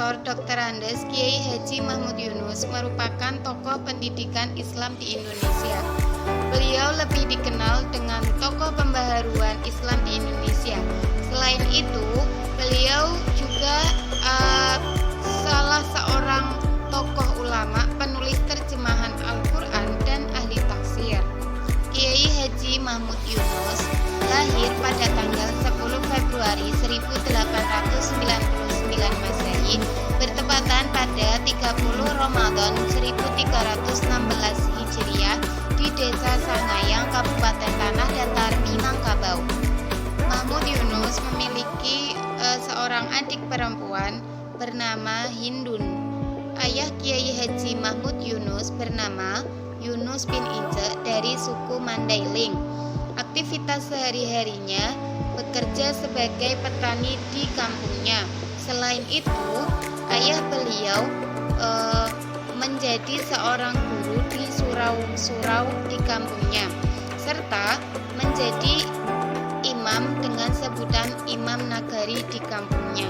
Profesor Dr. Andes Kiai Haji Mahmud Yunus merupakan tokoh pendidikan Islam di Indonesia. Beliau lebih dikenal dengan tokoh pembaharuan Islam di Indonesia. Selain itu, beliau juga salah seorang tokoh ulama, penulis terjemahan Al-Quran dan ahli tafsir. Kiai Haji Mahmud Yunus lahir pada tanggal 10 Februari 1899 Masehi, bertepatan pada 30 Ramadan 1316 Hijriah di Desa Sangayang, Kabupaten Tanah Datar, Minangkabau. Mahmud Yunus memiliki seorang adik perempuan bernama Hindun. Ayah Kiai Haji Mahmud Yunus bernama Yunus bin Ince dari suku Mandailing. Aktivitas sehari-harinya bekerja sebagai petani di kampungnya. Selain itu, ayah beliau menjadi seorang guru di surau-surau di kampungnya, serta menjadi imam dengan sebutan Imam Nagari di kampungnya.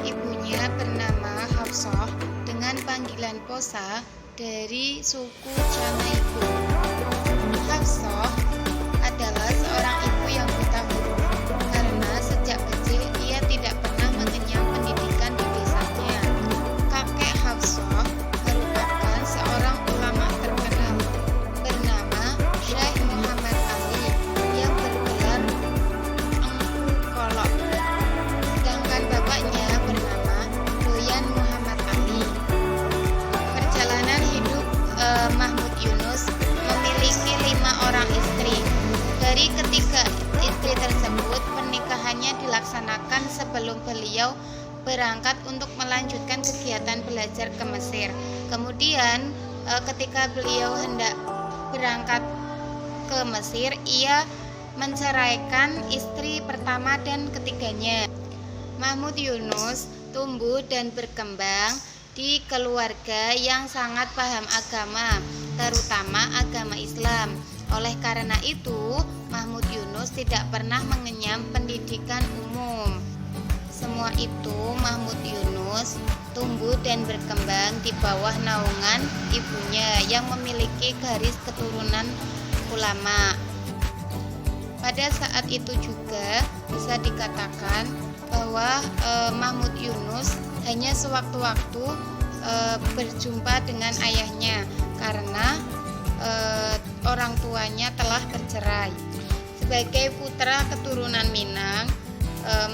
Ibunya bernama Hafsah dengan panggilan Posa dari suku Canaiku. Hafsah adalah seorang ibu yang buta huruf karena sejak kecil ia tidak pernah mengenyam pendidikan di desanya. Kakek Hafsah merupakan seorang ulama terkenal bernama Syekh Muhammad Ali yang bergelar Engku Kolok, sedangkan bapaknya bernama Doyan Muhammad Ali. Perjalanan hidup Mahmud Yunus memiliki 5 orang istri. Dari ketiga istri tersebut, pernikahannya dilaksanakan sebelum beliau berangkat untuk melanjutkan kegiatan belajar ke Mesir. Kemudian ketika beliau hendak berangkat ke Mesir, ia menceraikan istri pertama dan ketiganya. Mahmud Yunus tumbuh dan berkembang di keluarga yang sangat paham agama, terutama agama Islam. Oleh karena itu, Mahmud Yunus tidak pernah mengenyam pendidikan umum. Semua itu Mahmud Yunus tumbuh dan berkembang di bawah naungan ibunya yang memiliki garis keturunan ulama. Pada saat itu juga bisa dikatakan bahwa Mahmud Yunus hanya sewaktu-waktu berjumpa dengan ayahnya karena orang tuanya telah bercerai. Sebagai putra keturunan Minang,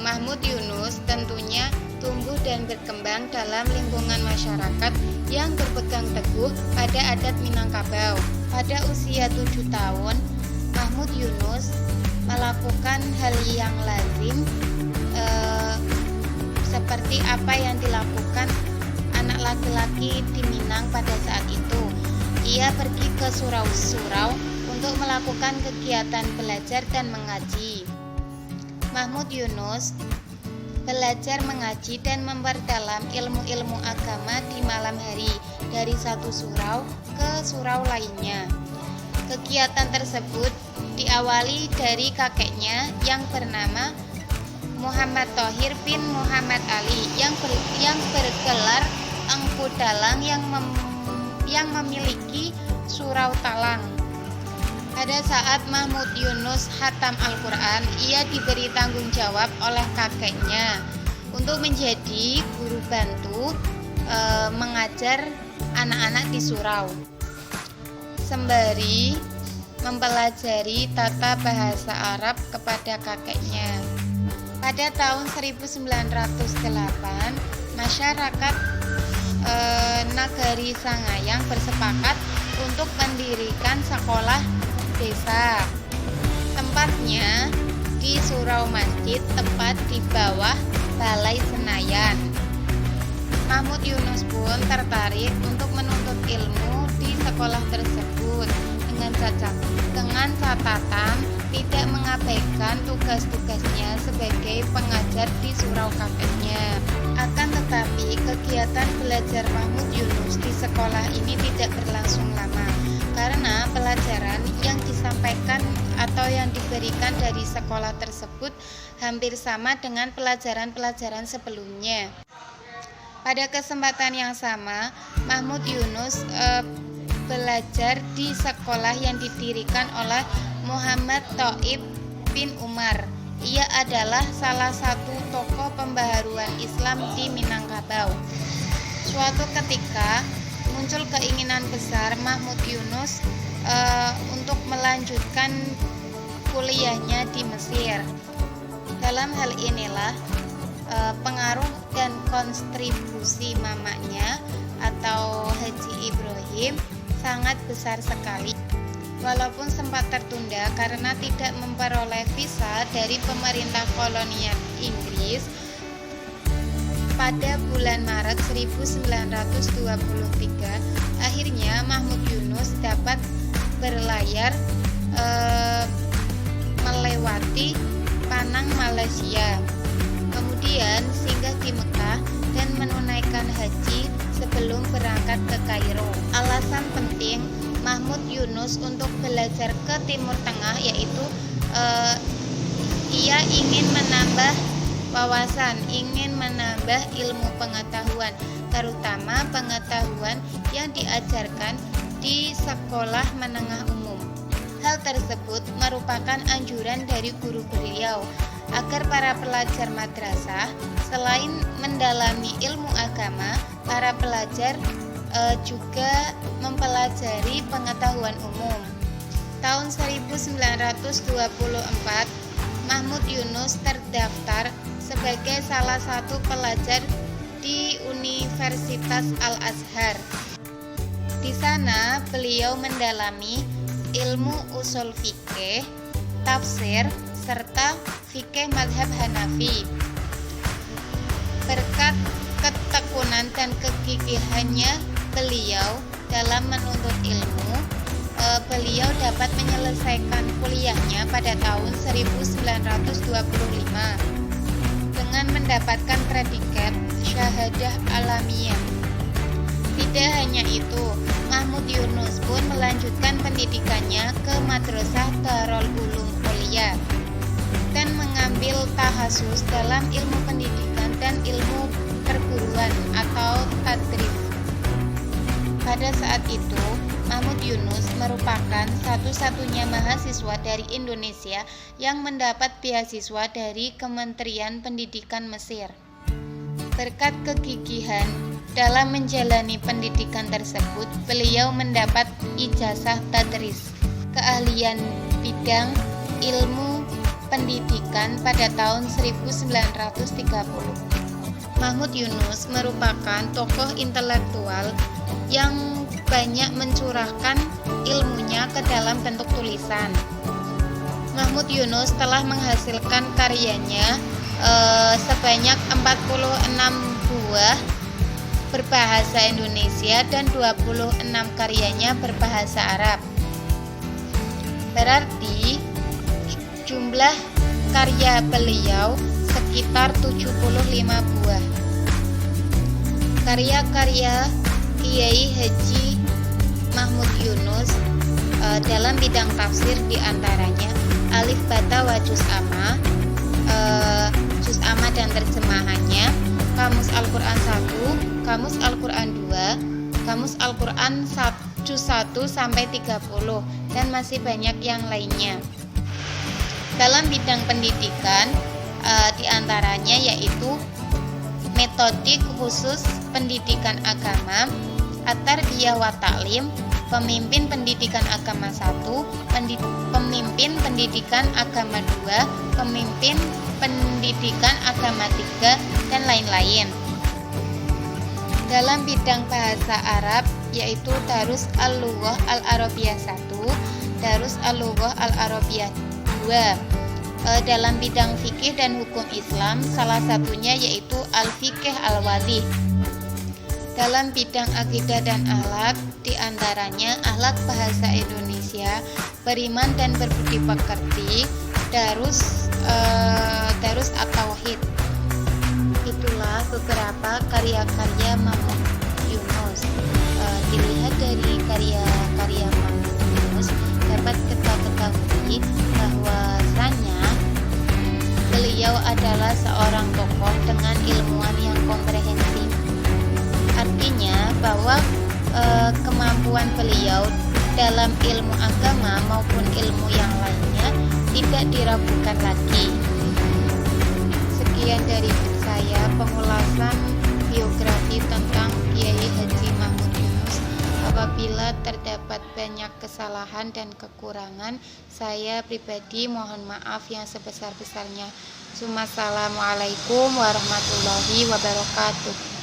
Mahmud Yunus tentunya tumbuh dan berkembang dalam lingkungan masyarakat yang berpegang teguh pada adat Minangkabau. Pada usia 7 tahun, Mahmud Yunus melakukan hal yang lazim seperti apa yang dilakukan anak laki-laki di Minang pada saat itu. Ia pergi ke surau-surau untuk melakukan kegiatan belajar dan mengaji. Mahmud Yunus belajar mengaji dan memperdalam ilmu-ilmu agama di malam hari dari satu surau ke surau lainnya. Kegiatan tersebut diawali dari kakeknya yang bernama Muhammad Thohir bin Muhammad Ali yang bergelar Engku Dalang yang memiliki surau Talang. Pada saat Mahmud Yunus khatam Al-Quran, ia diberi tanggung jawab oleh kakeknya untuk menjadi guru bantu mengajar anak-anak di surau, sembari mempelajari tata bahasa Arab kepada kakeknya. Pada tahun 1908, masyarakat Nagari Sangayang bersepakat untuk mendirikan sekolah desa. Tempatnya di surau masjid tepat di bawah Balai Senayan. Mahmud Yunus pun tertarik untuk menuntut ilmu di sekolah tersebut dengan catatan tidak mengabaikan tugas-tugasnya sebagai pengajar di surau kakeknya. Akan tetapi kegiatan belajar Mahmud Yunus di sekolah ini tidak berlangsung lama karena pelajaran yang disampaikan atau yang diberikan dari sekolah tersebut hampir sama dengan pelajaran-pelajaran sebelumnya. Pada kesempatan yang sama, Mahmud Yunus belajar di sekolah yang didirikan oleh Muhammad Thaib bin Umar. Ia adalah salah satu tokoh pembaharuan Islam di Minangkabau. Suatu ketika muncul keinginan besar Mahmud Yunus untuk melanjutkan kuliahnya di Mesir. Dalam hal inilah pengaruh dan kontribusi mamanya atau Haji Ibrahim sangat besar sekali. Walaupun sempat tertunda karena tidak memperoleh visa dari pemerintah kolonial Inggris, pada bulan Maret 1923 akhirnya Mahmud Yunus dapat berlayar melewati Penang, Malaysia. Kemudian singgah di Mekah dan menunaikan haji sebelum berangkat ke Kairo. Alasan penting Mahmud Yunus untuk belajar ke Timur Tengah yaitu ia ingin menambah wawasan, ingin menambah ilmu pengetahuan, terutama pengetahuan yang diajarkan di sekolah menengah umum. Hal tersebut merupakan anjuran dari guru beliau agar para pelajar madrasah selain mendalami ilmu agama, para pelajar juga mempelajari pengetahuan umum. Tahun 1924, Mahmud Yunus terdaftar sebagai salah satu pelajar di Universitas Al-Azhar. Di sana beliau mendalami ilmu usul fikih, tafsir, serta fikih mazhab Hanafi. Berkat ketekunan dan kegigihannya beliau dalam menuntut ilmu, beliau dapat menyelesaikan kuliahnya pada tahun 1925 dengan mendapatkan predikat syahadah alamiah. Tidak hanya itu, Mahmud Yunus pun melanjutkan pendidikannya ke Madrasah Darul Ulum Aulia dan mengambil tahasus dalam ilmu pendidikan dan ilmu perguruan atau tadrib. Pada saat itu, Mahmud Yunus merupakan satu-satunya mahasiswa dari Indonesia yang mendapat beasiswa dari Kementerian Pendidikan Mesir. Berkat kegigihan dalam menjalani pendidikan tersebut, beliau mendapat ijazah tadris, keahlian bidang ilmu pendidikan pada tahun 1930. Mahmud Yunus merupakan tokoh intelektual yang banyak mencurahkan ilmunya ke dalam bentuk tulisan. Mahmud Yunus telah menghasilkan karyanya sebanyak 46 buah berbahasa Indonesia dan 26 karyanya berbahasa Arab. Berarti jumlah karya beliau sekitar 75 buah. Karya-karya Kiai Haji Mahmud Yunus dalam bidang tafsir diantaranya Alif Bata wa Juz Amma, Juz Amma dan terjemahannya, Kamus Al-Quran 1, Kamus Al-Quran 2, Kamus Al-Quran Juz 1 sampai 30, dan masih banyak yang lainnya. Dalam bidang pendidikan diantaranya yaitu metodik khusus pendidikan agama, At-Tarbiyah wa Ta'lim, Pemimpin Pendidikan Agama 1, Pemimpin Pendidikan Agama 2, Pemimpin Pendidikan Agama 3, dan lain-lain. Dalam bidang bahasa Arab yaitu Darus Al-Lughah Al-Arabiyah 1, Darus Al-Lughah Al-Arabiyah 2. Dalam bidang fikih dan hukum Islam, salah satunya yaitu Al-Fiqh Al-Wadih. Dalam bidang akidah dan akhlak, diantaranya akhlak bahasa Indonesia, beriman dan berbudi pekerti, Darus At-Tauhid. Itulah beberapa karya-karya Mahmud Yunus. Dilihat dari karya-karya Mahmud Yunus, dapat kita ketahui bahwasanya beliau adalah seorang tokoh dengan ilmuwan yang komprehensif, dalam ilmu agama maupun ilmu yang lainnya tidak diragukan lagi. Sekian dari saya pengulasan biografi tentang Kiai Haji Mahmud Yunus. Apabila terdapat banyak kesalahan dan kekurangan, saya pribadi mohon maaf yang sebesar-besarnya. Assalamualaikum warahmatullahi wabarakatuh.